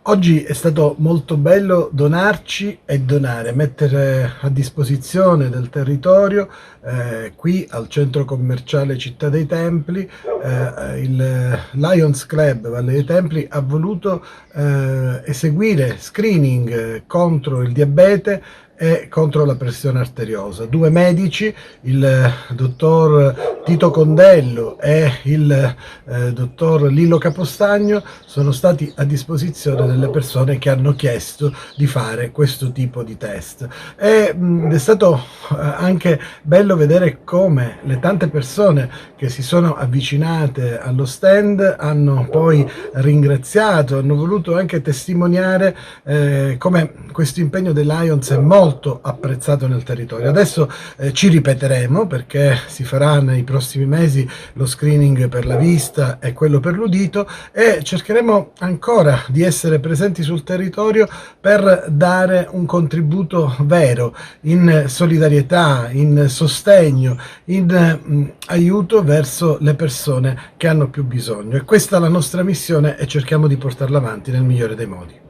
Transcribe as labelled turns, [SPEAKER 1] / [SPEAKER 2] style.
[SPEAKER 1] Oggi è stato molto bello donarci e donare, mettere a disposizione del territorio, qui al centro commerciale Città dei Templi, il Lions Club Valle dei Templi ha voluto eseguire screening contro il diabete e contro la pressione arteriosa. Due medici, il dottor Tito Condello e il dottor Lillo Capostagno, sono stati a disposizione delle persone che hanno chiesto di fare questo tipo di test. Ed è stato anche bello vedere come le tante persone che si sono avvicinate allo stand hanno poi ringraziato, hanno voluto anche testimoniare come questo impegno dei Lions è molto apprezzato nel territorio. Adesso ci ripeteremo perché si farà nei prossimi mesi lo screening per la vista e quello per l'udito, e cercheremo ancora di essere presenti sul territorio per dare un contributo vero in solidarietà, in sostegno, in aiuto verso le persone che hanno più bisogno. E questa è la nostra missione e cerchiamo di portarla avanti nel migliore dei modi.